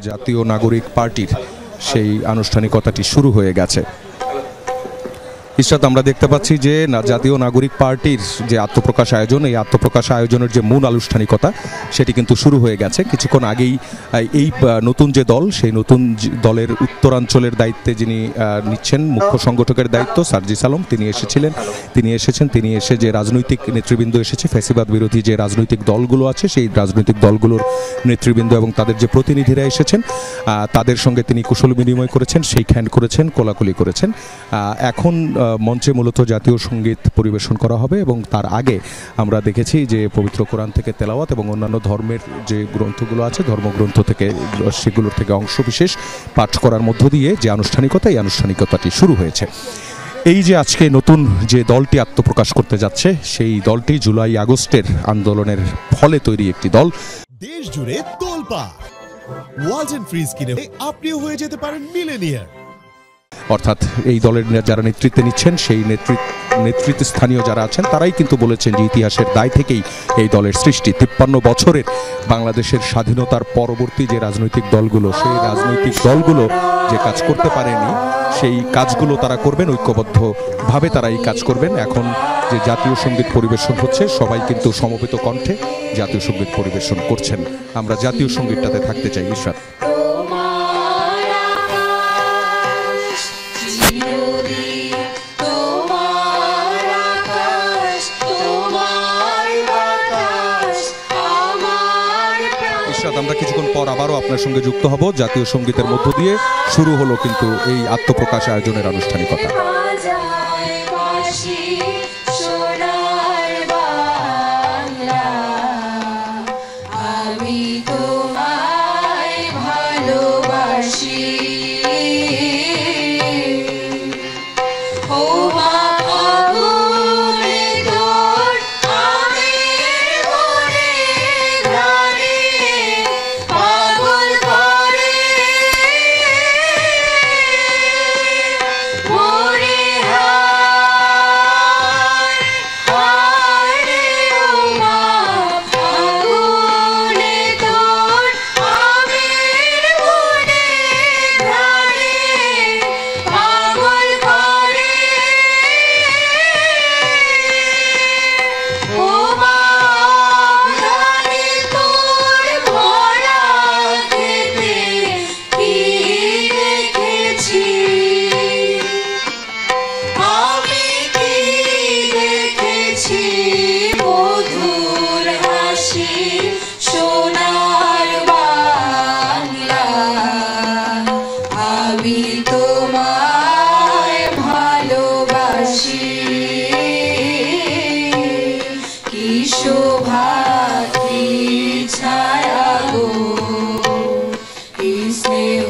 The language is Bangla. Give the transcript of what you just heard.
জাতীয় নাগরিক পার্টির সেই আনুষ্ঠানিকতাটি শুরু হয়ে গেছে। ইশরাত, আমরা দেখতে পাচ্ছি যে জাতীয় নাগরিক পার্টির যে আত্মপ্রকাশ আয়োজন, এই আত্মপ্রকাশ আয়োজনের যে মূল আনুষ্ঠানিকতা সেটি কিন্তু শুরু হয়ে গেছে। কিছুক্ষণ আগেই এই নতুন যে দল, সেই নতুন দলের উত্তরাঞ্চলের দায়িত্বে যিনি নিচ্ছেন, মুখ্য সংগঠকের দায়িত্ব সার্জিস আলম, তিনি এসে যে রাজনৈতিক নেতৃবৃন্দ এসেছে, ফ্যাসিবাদ বিরোধী যে রাজনৈতিক দলগুলো আছে সেই রাজনৈতিক দলগুলোর নেতৃবৃন্দ এবং তাদের যে প্রতিনিধিরা এসেছেন তাদের সঙ্গে তিনি কুশল বিনিময় করেছেন, শেক হ্যান্ড করেছেন, কোলাকুলি করেছেন। এখন মঞ্চে মূলত জাতীয় সঙ্গীত পরিবেশন করা হবে এবং তার আগে আমরা দেখেছি যে পবিত্র কোরআন থেকে তেলাওয়াত এবং অন্যান্য ধর্মের যে গ্রন্থগুলো আছে, ধর্মগ্রন্থ থেকে সেগুলোর থেকে অংশবিশেষ পাঠ করার মধ্য দিয়ে যে আনুষ্ঠানিকতা, এই আনুষ্ঠানিকতাটি শুরু হয়েছে। এই যে আজকে নতুন যে দলটি আত্মপ্রকাশ করতে যাচ্ছে, সেই দলটি জুলাই আগস্টের আন্দোলনের ফলে তৈরি একটি দল। দেশ জুড়ে তোলপাড়, ওয়ালটন ফ্রিজ কিনে আপনিও হয়ে যেতে পারেন মিলেনিয়ার। অর্থাৎ এই দলের যারা নেতৃত্বে নিচ্ছেন, সেই নেতৃত্ব স্থানীয় যারা আছেন তারাই কিন্তু বলেছেন যে ইতিহাসের দায় থেকেই এই দলের সৃষ্টি। 53 বছরের বাংলাদেশের স্বাধীনতার পরবর্তী যে রাজনৈতিক দলগুলো, সেই রাজনৈতিক দলগুলো যে কাজ করতে পারেনি, সেই কাজগুলো তারা করবেন, ঐক্যবদ্ধভাবে তারা এই কাজ করবেন। এখন যে জাতীয় সঙ্গীত পরিবেশন হচ্ছে, সবাই কিন্তু সমবেত কণ্ঠে জাতীয় সঙ্গীত পরিবেশন করছেন। আমরা জাতীয় সঙ্গীতটাতে থাকতে চাই। ইশরাত, আমরা কিছুক্ষণ পর আবারও আপনার সঙ্গে যুক্ত হব। জাতীয় সঙ্গীতের মধ্য দিয়ে শুরু হলো কিন্তু এই আত্মপ্রকাশ আয়োজনের আনুষ্ঠানিকতা। ছায়া গো, স্নেহ